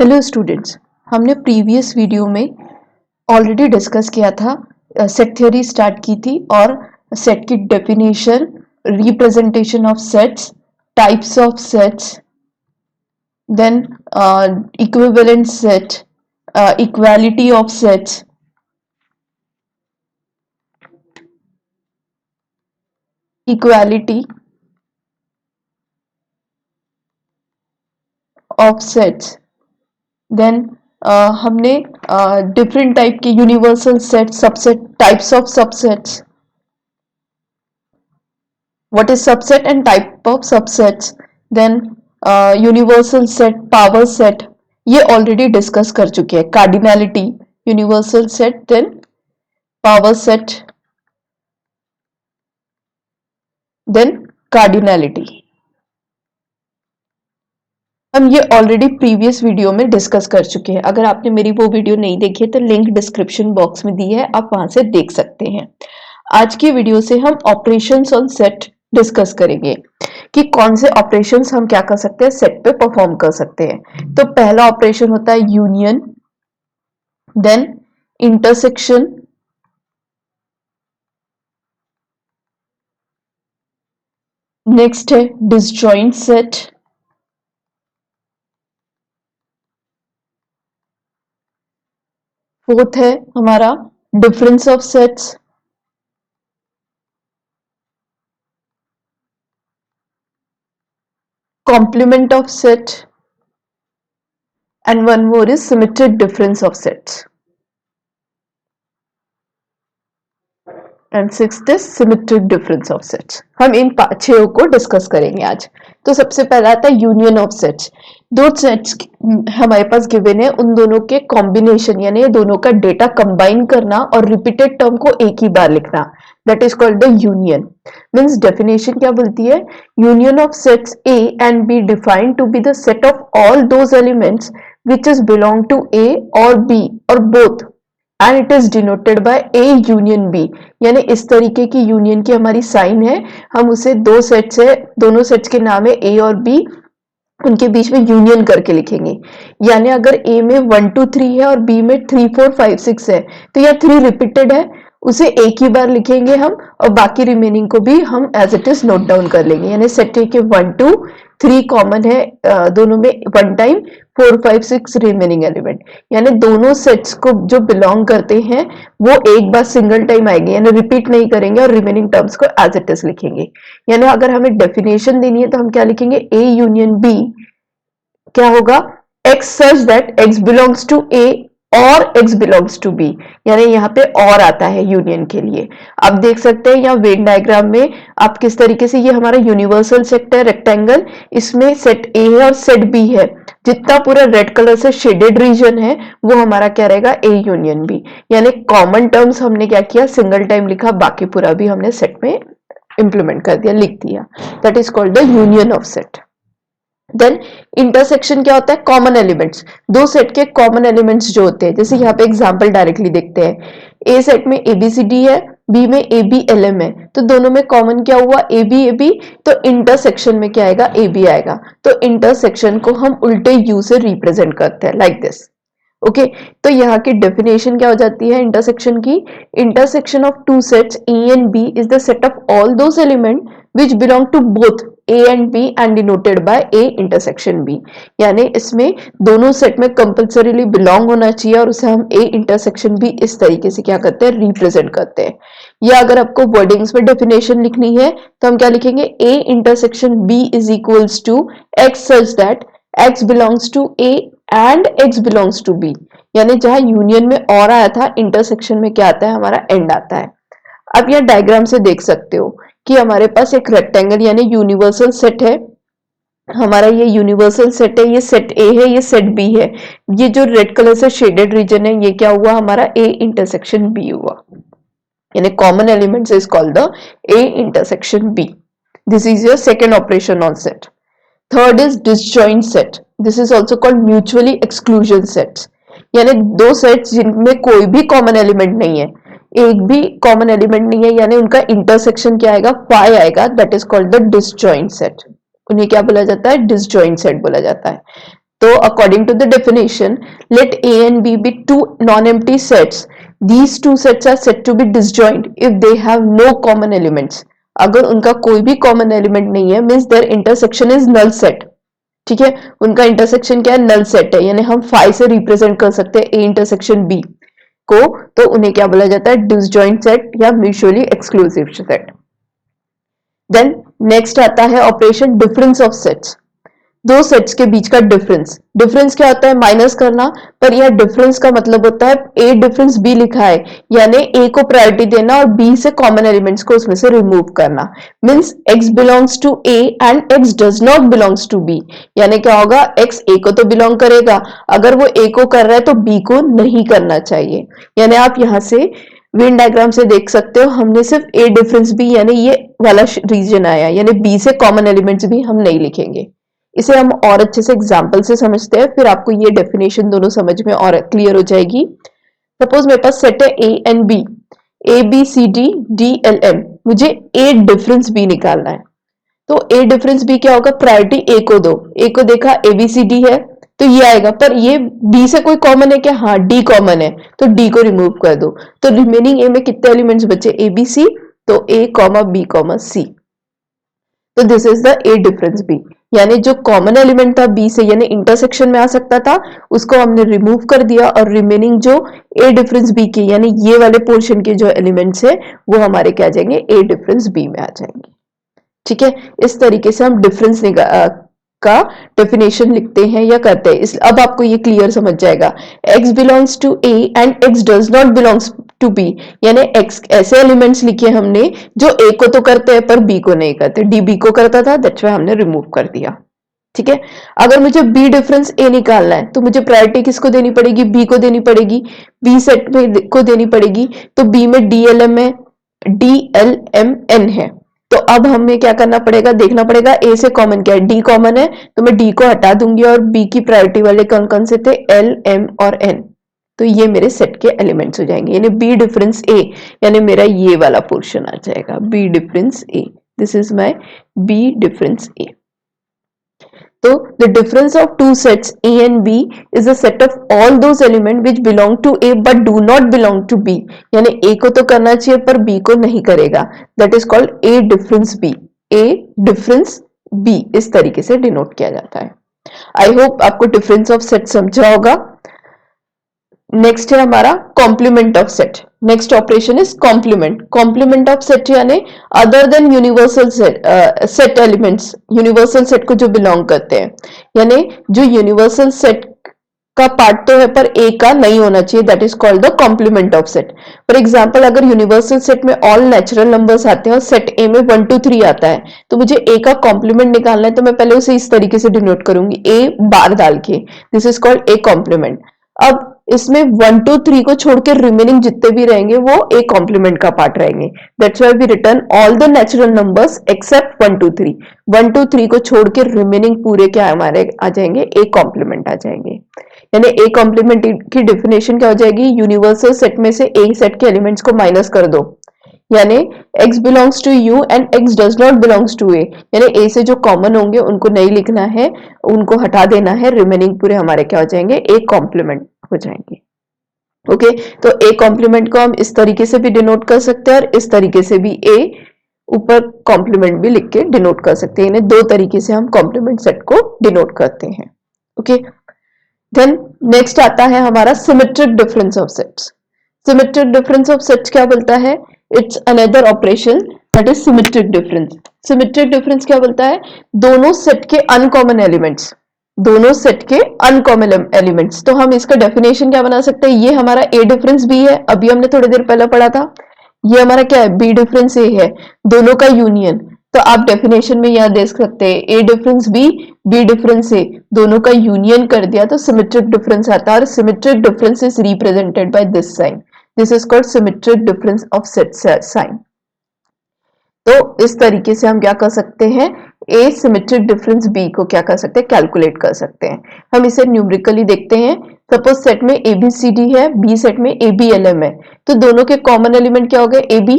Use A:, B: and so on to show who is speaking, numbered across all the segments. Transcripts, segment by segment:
A: Hello students, हमने previous video में already discuss किया था, सेट थ्योरी स्टार्ट की थी और सेट की definition, representation of sets, types of sets, then equivalent set, equality of sets, equality of sets, then हमने डिफरेंट टाइप के universal set, subset, types of subsets, what is subset and type of subsets, then universal set, power set, ये already discuss कर चुके हैं. Cardinality, universal set, then power set, then cardinality. हम ये already previous video में discuss कर चुके हैं. अगर आपने मेरी वो वीडियो नहीं देखी है तो लिंक डिस्क्रिप्शन बॉक्स में दी है, आप वहां से देख सकते हैं. आज की वीडियो से हम ऑपरेशंस ऑन सेट डिस्कस करेंगे कि कौन से ऑपरेशंस हम क्या कर सकते हैं, सेट पे परफॉर्म कर सकते हैं. तो पहला ऑपरेशन होता है यूनियन, देन इंटरसेक्शन, नेक्स्ट है डिसजॉइंट सेट, फोर्थ है हमारा difference of sets, complement of set, and one more is symmetric difference of sets, and sixth is symmetric difference of sets. हम इन छह को डिस्कस करेंगे आज. तो सबसे पहला आता है यूनियन ऑफ सेट्स. दो सेट्स हमारे पास गिवन है, उन दोनों के कॉम्बिनेशन यानी दोनों का डेटा कंबाइन करना और रिपीटेड टर्म को एक ही बार लिखना, that is called the union. Means definition क्या बोलती है, union of sets A and B defined to be the set of all those elements which is belong to A or B or both and it is denoted by A union B. यानी इस तरीके की union की हमारी sign है, हम उसे दो सेट्स है, दोनों सेट्स के नाम है A और B, उनके बीच में यूनियन करके लिखेंगे. यानी अगर A में 1 2 3 है और B में 3 4 5 6 है तो यह 3 रिपीटेड है, उसे एक ही बार लिखेंगे हम और बाकी रिमेनिंग को भी हम as it is note down कर लेंगे. यानी सेट ए के 1 2 3 कॉमन है, दोनों में वन टाइम, 4 5 6 रिमेनिंग एलिमेंट. यानी दोनों सेट्स को जो बिलोंग करते हैं वो एक बार सिंगल टाइम आएंगे, यानी रिपीट नहीं करेंगे और रिमेनिंग टर्म्स को एज इट इज लिखेंगे. यानी अगर हमें डेफिनेशन देनी है तो हम क्या लिखेंगे, ए यूनियन बी क्या होगा, x such that x belongs to A और x belongs to B. यानी यहाँ पे और आता है यूनियन के लिए. आप देख सकते हैं यहाँ वेन डायग्राम में आप किस तरीके से, ये हमारा यूनिवर्सल सेट है रेक्टेंगल, इसमें सेट A है और सेट B है. जितना पूरा रेड कलर से शेडेड रीजन है वो हमारा क्या रहेगा, A यूनियन B. यानी कॉमन टर्म्स हमने क्या किया, सिंगल टाइम लिखा, बाकी पूरा भी हमने सेट में इंप्लीमेंट कर दिया, लिख दिया. That is called the union of set. Then intersection क्या होता है, कॉमन एलिमेंट्स, दो सेट के कॉमन एलिमेंट्स जो होते हैं. जैसे यहाँ पे एग्जांपल डायरेक्टली देखते हैं, ए सेट में ABCD है, बी में ABLM है, तो दोनों में कॉमन क्या हुआ, AB, तो इंटरसेक्शन में क्या आएगा, AB आएगा. तो इंटरसेक्शन को हम उल्टे U से रिप्रेजेंट करते हैं, लाइक दिस. ओके, तो यहाँ की डेफिनेशन क्या हो जाती है इंटरसेक्शन की, intersection of two sets A and B is the set of all those element which belong to both A and B and denoted by A intersection B. यानी इसमें दोनों सेट में कंपल्सरीली बिलोंग होना चाहिए और उसे हम A intersection B इस तरीके से क्या करते हैं, रिप्रेजेंट करते हैं. या अगर आपको वर्डिंग्स में डेफिनेशन लिखनी है तो हम क्या लिखेंगे, A intersection B is equals to X such that X belongs to A and X belongs to B. यानी जहां यूनियन में और आया था, इंटरसेक्शन में क्या आता है, हमारा एंड आता है. अब यह डायग्राम से देख सकते हो कि हमारे पास एक रेक्टेंगल यानी यूनिवर्सल सेट है. हमारा ये यूनिवर्सल सेट है, ये सेट A है, ये सेट B है. ये जो रेड कलर से शेडेड रीजन है ये क्या हुआ, हमारा A इंटरसेक्शन B हुआ. यानी common elements is called the A intersection B. This is your second operation on set. Third is disjoint set. This is also called mutually exclusion sets. यानी दो sets जिनमें कोई भी कॉमन एलिमेंट नहीं है, एक भी कॉमन एलिमेंट नहीं है, यानी उनका इंटरसेक्शन क्या आएगा, फाई आएगा. That is called the disjoint set. उन्हें क्या बोला जाता है, डिसजॉइंट सेट बोला जाता है. तो according to the definition, let A and B be two non-empty sets. These two sets are said to be disjoint if they have no common elements. अगर उनका कोई भी कॉमन एलिमेंट नहीं है, means their intersection is null set. ठीक है, उनका intersection क्या है? नल सेट है, यानी हम फाई से रिप्रेजेंट कर सकते हैं ए इंटरसेक्शन बी को, तो उन्हें क्या बोला जाता है? डिसजॉइंट सेट या mutually exclusive set. Then next आता है ऑपरेशन डिफरेंस ऑफ सेट्स. दो सेट्स के बीच का डिफरेंस. डिफरेंस क्या होता है? माइनस करना. पर यह डिफरेंस का मतलब होता है ए डिफरेंस बी लिखा है, यानी ए को प्रायोरिटी देना और बी से कॉमन एलिमेंट्स को उसमें से रिमूव करना. Means x belongs to A and x does not belongs to B. यानी क्या होगा? एक्स ए को तो बिलोंग करेगा, अगर वो ए को कर रहा है तो बी को नहीं करना चाहिए. यानी आप यहां से वेन डायग्राम से देख सकते हो, हमने सिर्फ ए डिफरेंस बी यानी ये वाला रीजन आया, यानी बी से कॉमन एलिमेंट्स भी हम नहीं लिखेंगे. इसे हम और अच्छे से एग्जाम्पल से समझते हैं, फिर आपको ये डेफिनेशन दोनों समझ में और क्लियर हो जाएगी. सपोज मेरे पास सेट है A and B, A B C D D L M. मुझे ए डिफरेंस बी निकालना है, तो ए डिफरेंस बी क्या होगा? प्रायोरिटी ए को दो. ए को देखा ए बी सी डी है तो ये आएगा, पर ये बी से कोई कॉमन है क्या? हाँ, डी कॉमन है, तो डी को रिमूव कर दो. तो रिमेनिंग ए में कितने एलिमेंट्स बचे? A B C. तो A comma B comma C. तो this is the A difference B. यानी जो कॉमन एलिमेंट था बी से, यानी इंटरसेक्शन में आ सकता था, उसको हमने रिमूव कर दिया और रिमेनिंग जो ए डिफरेंस बी के यानी ये वाले पोर्शन के जो एलिमेंट्स है वो हमारे क्या आ जाएंगे? ए डिफरेंस बी में आ जाएंगे. ठीक है, इस तरीके से हम डिफरेंस का डेफिनेशन लिखते हैं या करते हैं. अब आपको ये क्लियर समझ जाएगा. x belongs to a and x does not belongs to b, यानी x ऐसे एलिमेंट्स लिखे हमने जो a को तो करते हैं पर b को नहीं करते. d b को करता था, दैट्स व्हाई हमने रिमूव कर दिया. ठीक है, अगर मुझे b डिफरेंस a निकालना है तो मुझे प्रायोरिटी किसको देनी पड़ेगी? b को देनी पड़ेगी, b सेट में को देनी पड़ेगी. तो b में dlm है, dlmn है. तो अब हमें क्या करना पड़ेगा? देखना पड़ेगा ए से कॉमन क्या है? डी कॉमन है, तो मैं डी को हटा दूंगी और बी की प्रायोरिटी वाले कौन कौन से थे? एल एम और एन. तो ये मेरे सेट के एलिमेंट्स हो जाएंगे, यानी बी डिफरेंस ए, यानी मेरा ये वाला पोर्शन आ जाएगा B difference A. This is my B difference A. So the difference of two sets A and B is a set of all those elements which belong to A but do not belong to B. यानी A को तो करना चाहिए पर B को नहीं करेगा. That is called A difference B. A difference B इस तरीके से डिनोट किया जाता है. I hope आपको डिफरेंस ऑफ सेट समझा होगा. नेक्स्ट है हमारा complement of set. Next operation is complement. Complement of set यानी other than universal set elements, universal set को जो बिलोंग करते हैं, यानी जो यूनिवर्सल सेट का पार्ट तो है पर ए का नहीं होना चाहिए, that is called the complement of set. For example, अगर यूनिवर्सल सेट में ऑल नेचुरल नंबर्स आते हैं और सेट ए में 1 2 3 आता है, तो मुझे ए का कॉम्प्लीमेंट निकालना है, तो मैं पहले उसे इस तरीके से डिनोट करूंगी, ए बार डाल के. This is called A complement. अब इसमें 1 2 3 को छोड़ के रिमेनिंग जितने भी रहेंगे वो ए कॉम्प्लीमेंट का पार्ट रहेंगे. That's why we return all the natural numbers except 1 2 3. 1 2 3 को छोड़ के रिमेनिंग पूरे क्या हमारे आ जाएंगे? ए कॉम्प्लीमेंट आ जाएंगे. यानी ए कॉम्प्लीमेंट की डेफिनेशन क्या हो जाएगी? यूनिवर्सल सेट में से ए सेट के एलिमेंट्स को माइनस कर दो, यानी x belongs to u and x does not belongs to a. यानी a से जो कॉमन होंगे उनको नहीं लिखना है, उनको हटा देना है, रिमेनिंग पूरे हमारे क्या हो जाएंगे? a कॉम्प्लीमेंट हो जाएंगे. ओके, तो a कॉम्प्लीमेंट को हम इस तरीके से भी डिनोट कर सकते हैं और इस तरीके से भी a ऊपर कॉम्प्लीमेंट भी लिख के डिनोट कर सकते हैं. यानी दो तरीके से हम कॉम्प्लीमेंट सेट को डिनोट करते हैं. ओके, देन नेक्स्ट आता है हमारा symmetric difference of sets. Symmetric difference of sets क्या बोलता है? It's another operation that is symmetric difference. Symmetric difference क्या बोलता है? दोनों सेट के अनकॉमन एलिमेंट्स, दोनों सेट के अनकॉमन एलिमेंट्स. तो हम इसका डेफिनेशन क्या बना सकते हैं? ये हमारा ए डिफरेंस बी है, अभी हमने थोड़ी देर पहले पढ़ा था. ये हमारा क्या है? बी डिफरेंस ए है, दोनों का यूनियन. तो आप डेफिनेशन में यह देख सकते हैं, ए डिफरेंस बी, बी डिफरेंस ए, दोनों का यूनियन कर दिया तो सिमेट्रिक डिफरेंस आता है. और symmetric difference is represented by this sign. This is called symmetric difference of set sign. तो इस तरीके से हम क्या कर सकते हैं? ए सिमेट्रिक डिफरेंस बी को क्या कर सकते हैं? कैलकुलेट कर सकते हैं. हम इसे न्यूमेरिकली देखते हैं. सपोज सेट में ए बी सी डी है, बी सेट में ए बी एल एम है, तो दोनों के कॉमन एलिमेंट क्या हो गए? ए बी,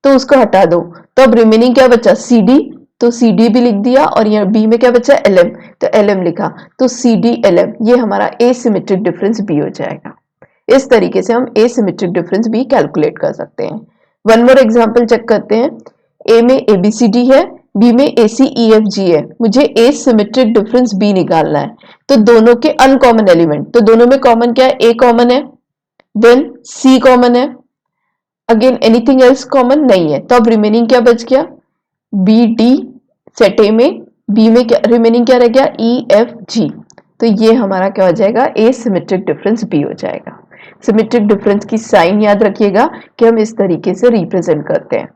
A: तो उसको हटा दो. तो अब रिमेनिंग क्या बचा? सी डी तो सी डी भी लिख दिया, और यहाँ बी में क्या बचा, एल एम, तो एल एम लिखा, तो सी डी एल एम, ये हमारा एसिमेट्रिक डिफरेंस बी हो जाएगा। इस तरीके से हम एसिमेट्रिक डिफरेंस बी कैलकुलेट कर सकते हैं। वन मोर एग्जांपल चेक करते हैं। ए में ए बी सी डी है, बी में ए सी ई एफ जी है, मुझे एसिमेट्रिक डिफरेंस बी निकालना है। तो दोनों के अनकॉमन एलिमेंट, तो दोनों में कॉमन क्या है, ए कॉमन है, देन सी कॉमन है, अगेन एनीथिंग एल्स कॉमन नहीं है, तो अब रिमेनिंग क्या बच गया, बी डी सेट ए में, बी में क्या रिमेनिंग क्या रह गया, ई एफ जी, तो ये हमारा क्या हो जाएगा, एसिमेट्रिक डिफरेंस बी हो जाएगा। सिमेट्रिक डिफरेंस की साइन याद रखिएगा कि हम इस तरीके से रिप्रेजेंट करते हैं।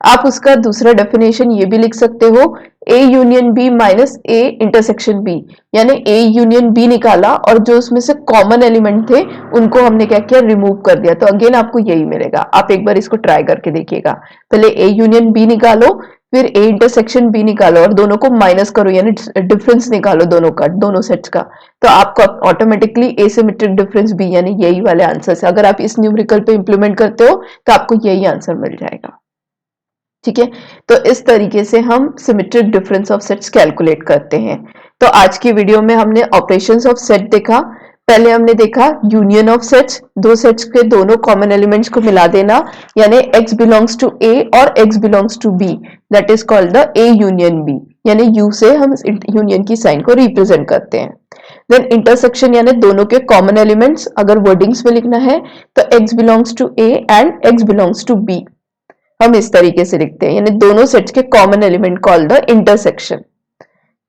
A: आप उसका दूसरा डेफिनेशन ये भी लिख सकते हो, A union B minus A intersection B, यानी ए यूनियन बी निकाला और जो उसमें से कॉमन एलिमेंट थे उनको हमने क्या किया, रिमूव कर दिया, तो अगेन आपको यही मिलेगा। आप एक बार इसको ट्राई करके देखिएगा, पहले ए यूनियन बी निकालो, फिर ए इंटरसेक्शन बी निकालो और दोनों को माइनस करो, यानी डिफरेंस निकालो दोनों का, दोनों सेट्स का, तो आपको ऑटोमेटिकली एसिमेट्रिक डिफरेंस बी यानी यही वाले आंसर से, अगर आप इस न्यूमेरिकल पे इंप्लीमेंट करते हो तो आपको यही आंसर मिल जाएगा। ठीक है, तो इस तरीके से हम symmetric difference of sets calculate करते हैं। तो आज की वीडियो में हमने ऑपरेशंस ऑफ सेट देखा। पहले हमने देखा यूनियन ऑफ सेट्स, दो सेट्स के दोनों कॉमन एलिमेंट्स को मिला देना, यानी x बिलोंग्स टू a और x belongs to b, that is called the a union b, यानी u से हम यूनियन की साइन को रिप्रेजेंट करते हैं। देन इंटरसेक्शन, यानी दोनों के कॉमन एलिमेंट्स, अगर वर्डिंग्स में लिखना है तो x belongs to a and x belongs to b, हम इस तरीके से लिखते हैं, यानी दोनों सेट्स के common element called the intersection.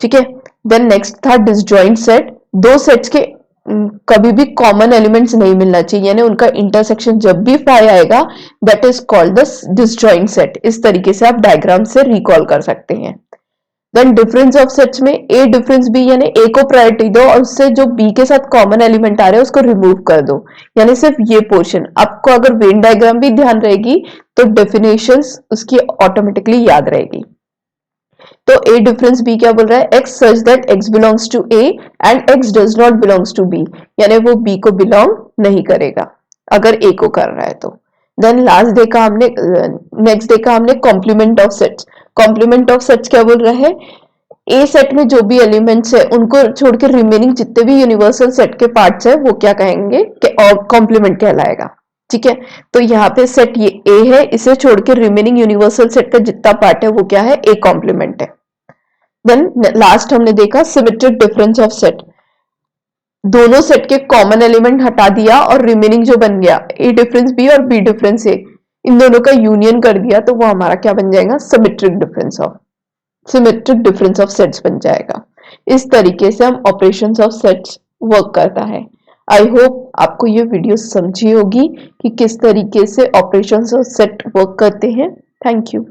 A: ठीक है, देन नेक्स्ट था डिसजॉइंट सेट, दो सेट्स के कभी भी कॉमन एलिमेंट्स नहीं मिलना चाहिए, यानी उनका इंटरसेक्शन जब भी फाई आएगा that is called the disjoint set. इस तरीके से आप डायग्राम से रिकॉल कर सकते हैं। देन डिफरेंस ऑफ सेट्स में ए डिफरेंस बी, यानी ए को प्रायोरिटी दो और उससे जो बी के साथ कॉमन एलिमेंट आ रहे हैं उसको रिमूव कर दो, यानी सिर्फ ये पोर्शन। आपको अगर वेन डायग्राम भी ध्यान रहेगी तो डेफिनेशंस उसकी ऑटोमेटिकली याद रहेगी। तो ए डिफरेंस बी क्या बोल रहा है, x such that x belongs to a and x does not belongs to b, यानी वो b को बिलोंग नहीं करेगा अगर a को कर रहा है तो। देन लास्ट देखा हमने, नेक्स्ट देखा हमने complement of sets. Complement of sets क्या बोल रहा है, ए सेट में जो भी एलिमेंट्स है उनको छोड़ के रिमेनिंग जितने भी यूनिवर्सल सेट के पार्ट्स है वो क्या कहेंगे कि कॉम्प्लीमेंट कहलाएगा। ठीक है, तो यहाँ पे सेट ये ए है, इसे छोड़ के रिमेनिंग यूनिवर्सल सेट का जितना पार्ट है वो क्या है, ए कॉम्प्लीमेंट है। देन लास्ट हमने देखा सिमेट्रिक डिफरेंस ऑफ सेट, दोनों सेट के कॉमन एलिमेंट हटा दिया और रिमेनिंग जो बन गया ए डिफरेंस बी और बी डिफरेंस ए, इन दोनों का यूनियन कर दिया तो वो हमारा क्या बन जाएगा, सिमेट्रिक डिफरेंस ऑफ सेट्स बन जाएगा। इस तरीके से हम ऑपरेशंस ऑफ सेट्स वर्क करता है। आई होप आपको ये वीडियो समझी होगी कि किस तरीके से ऑपरेशंस ऑफ सेट वर्क करते हैं। Thank you.